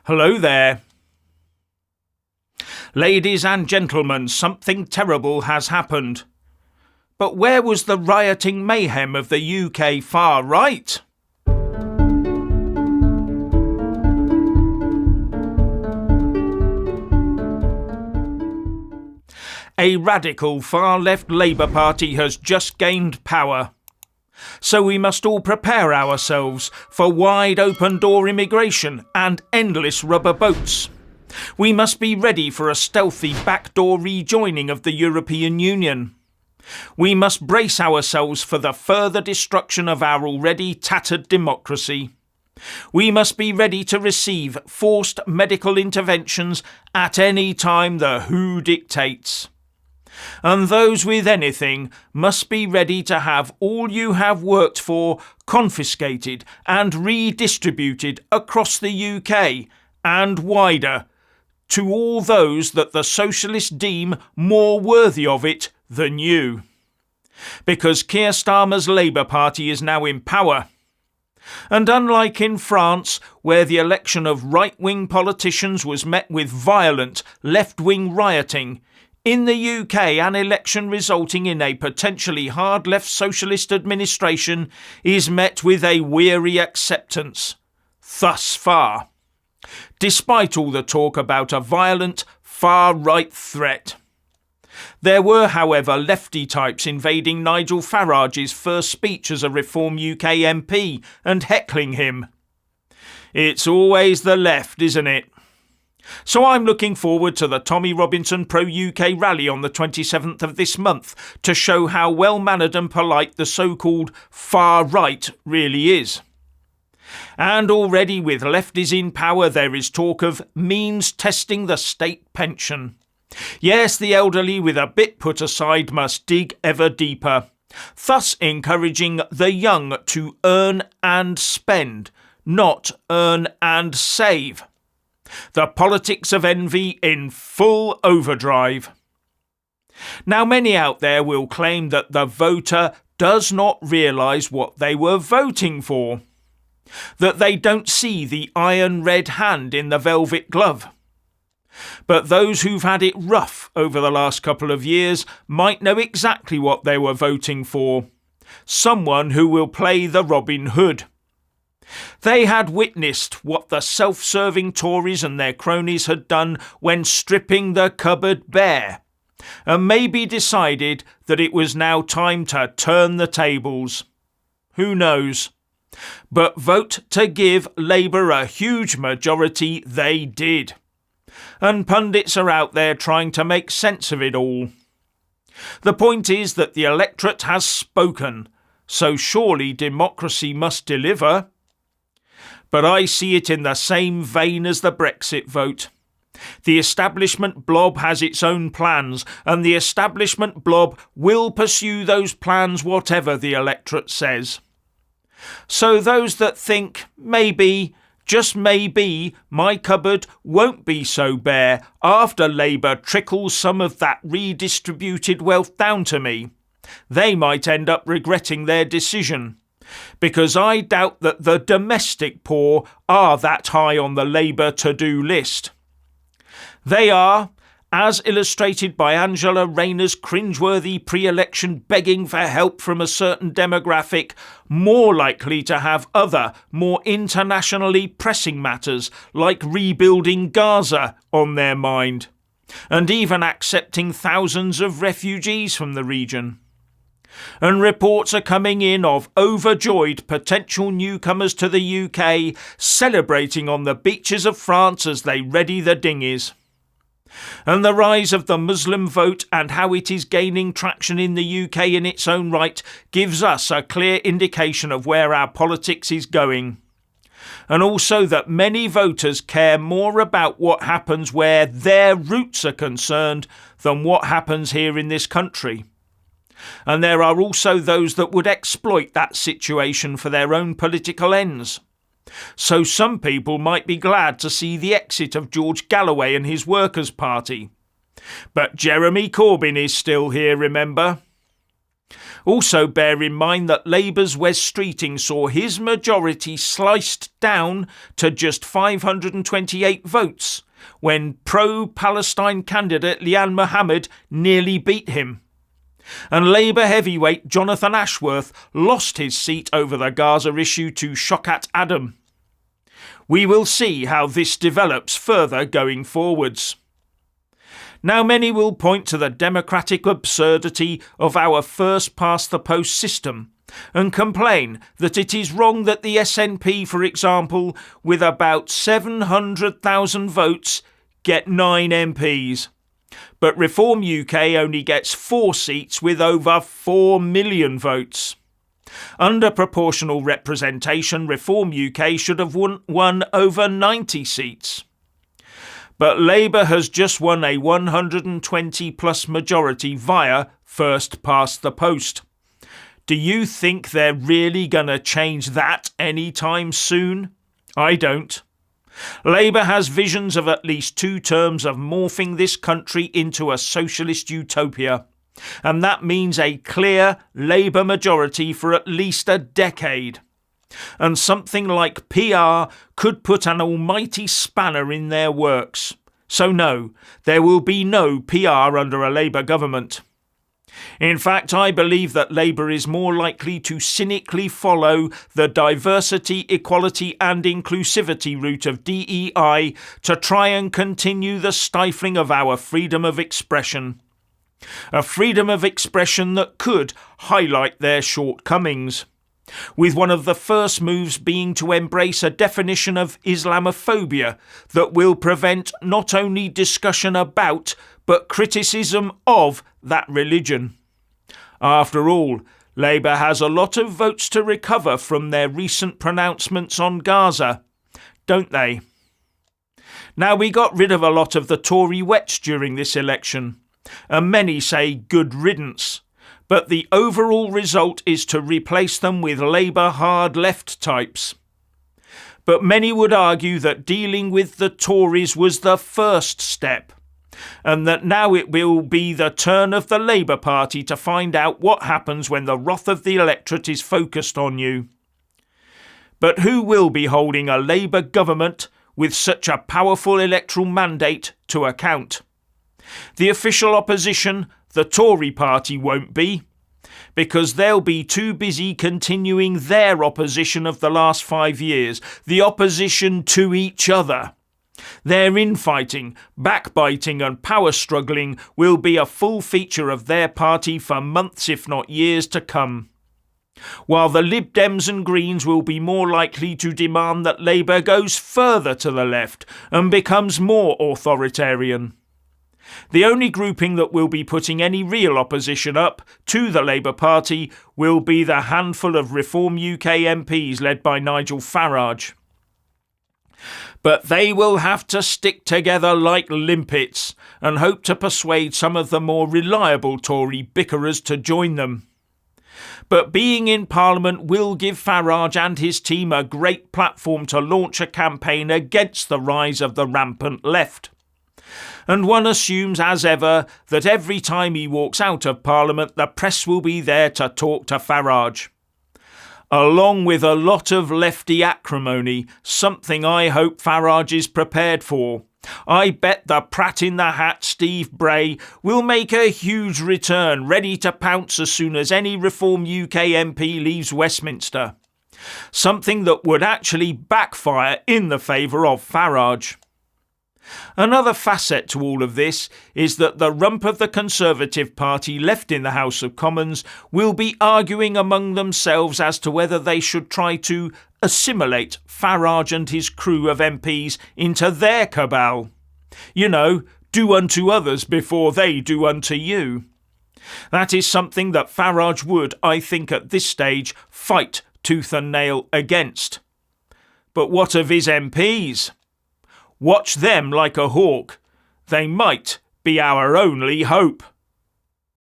Hello there. Ladies and gentlemen, something terrible has happened. But where was the rioting mayhem of the UK far right? A radical far-left Labour Party has just gained power. So we must all prepare ourselves for wide open-door immigration and endless rubber boats. We must be ready for a stealthy backdoor rejoining of the European Union. We must brace ourselves for the further destruction of our already tattered democracy. We must be ready to receive forced medical interventions at any time the WHO dictates. And those with anything must be ready to have all you have worked for confiscated and redistributed across the UK and wider to all those that the socialists deem more worthy of it than you. Because Keir Starmer's Labour Party is now in power. And unlike in France, where the election of right-wing politicians was met with violent left-wing rioting, in the UK, an election resulting in a potentially hard-left socialist administration is met with a weary acceptance. Thus far. Despite all the talk about a violent, far-right threat. There were, however, lefty types invading Nigel Farage's first speech as a Reform UK MP and heckling him. It's always the left, isn't it? So I'm looking forward to the Tommy Robinson Pro-UK rally on the 27th of this month to show how well-mannered and polite the so-called far-right really is. And already with lefties in power there is talk of means testing the state pension. Yes, the elderly with a bit put aside must dig ever deeper, thus encouraging the young to earn and spend, not earn and save. The politics of envy in full overdrive. Now many out there will claim that the voter does not realise what they were voting for, that they don't see the iron red hand in the velvet glove. But those who've had it rough over the last couple of years might know exactly what they were voting for. Someone who will play the Robin Hood. They had witnessed what the self-serving Tories and their cronies had done when stripping the cupboard bare, and maybe decided that it was now time to turn the tables. Who knows? But vote to give Labour a huge majority they did. And pundits are out there trying to make sense of it all. The point is that the electorate has spoken, so surely democracy must deliver. But I see it in the same vein as the Brexit vote. The establishment blob has its own plans, and the establishment blob will pursue those plans whatever the electorate says. So those that think, maybe, just maybe, my cupboard won't be so bare after Labour trickles some of that redistributed wealth down to me, they might end up regretting their decision. Because I doubt that the domestic poor are that high on the Labour to-do list. They are, as illustrated by Angela Rayner's cringeworthy pre-election begging for help from a certain demographic, more likely to have other, more internationally pressing matters like rebuilding Gaza on their mind, and even accepting thousands of refugees from the region. And reports are coming in of overjoyed potential newcomers to the UK celebrating on the beaches of France as they ready the dinghies. And the rise of the Muslim vote and how it is gaining traction in the UK in its own right gives us a clear indication of where our politics is going. And also that many voters care more about what happens where their roots are concerned than what happens here in this country. And there are also those that would exploit that situation for their own political ends. So some people might be glad to see the exit of George Galloway and his Workers' Party. But Jeremy Corbyn is still here, remember? Also bear in mind that Labour's Wes Streeting saw his majority sliced down to just 528 votes when pro-Palestine candidate Liane Mohammed nearly beat him. And Labour heavyweight Jonathan Ashworth lost his seat over the Gaza issue to Shaukat Adam. We will see how this develops further going forwards. Now many will point to the democratic absurdity of our first-past-the-post system and complain that it is wrong that the SNP, for example, with about 700,000 votes, get 9 MPs. But Reform UK only gets 4 seats with over 4 million votes. Under proportional representation, Reform UK should have won over 90 seats. But Labour has just won a 120-plus majority via first past the post. Do you think they're really going to change that anytime soon? I don't. Labour has visions of at least 2 terms of morphing this country into a socialist utopia, and that means a clear Labour majority for at least a decade. And something like PR could put an almighty spanner in their works. So no, there will be no PR under a Labour government. In fact, I believe that Labour is more likely to cynically follow the diversity, equality and inclusivity route of DEI to try and continue the stifling of our freedom of expression. A freedom of expression that could highlight their shortcomings, with one of the first moves being to embrace a definition of Islamophobia that will prevent not only discussion about, but criticism of that religion. After all, Labour has a lot of votes to recover from their recent pronouncements on Gaza, don't they? Now, we got rid of a lot of the Tory wets during this election, and many say good riddance. But the overall result is to replace them with Labour hard left types. But many would argue that dealing with the Tories was the first step, and that now it will be the turn of the Labour Party to find out what happens when the wrath of the electorate is focused on you. But who will be holding a Labour government with such a powerful electoral mandate to account? The official opposition, the Tory party, won't be, because they'll be too busy continuing their opposition of the last 5 years, the opposition to each other. Their infighting, backbiting and power struggling will be a full feature of their party for months if not years to come. While the Lib Dems and Greens will be more likely to demand that Labour goes further to the left and becomes more authoritarian. The only grouping that will be putting any real opposition up to the Labour Party will be the handful of Reform UK MPs led by Nigel Farage. But they will have to stick together like limpets and hope to persuade some of the more reliable Tory bickerers to join them. But being in Parliament will give Farage and his team a great platform to launch a campaign against the rise of the rampant left. And one assumes, as ever, that every time he walks out of Parliament, the press will be there to talk to Farage. Along with a lot of lefty acrimony, something I hope Farage is prepared for. I bet the prat-in-the-hat Steve Bray will make a huge return, ready to pounce as soon as any Reform UK MP leaves Westminster. Something that would actually backfire in the favour of Farage. Another facet to all of this is that the rump of the Conservative Party left in the House of Commons will be arguing among themselves as to whether they should try to assimilate Farage and his crew of MPs into their cabal. You know, do unto others before they do unto you. That is something that Farage would, I think at this stage, fight tooth and nail against. But what of his MPs? Watch them like a hawk. They might be our only hope.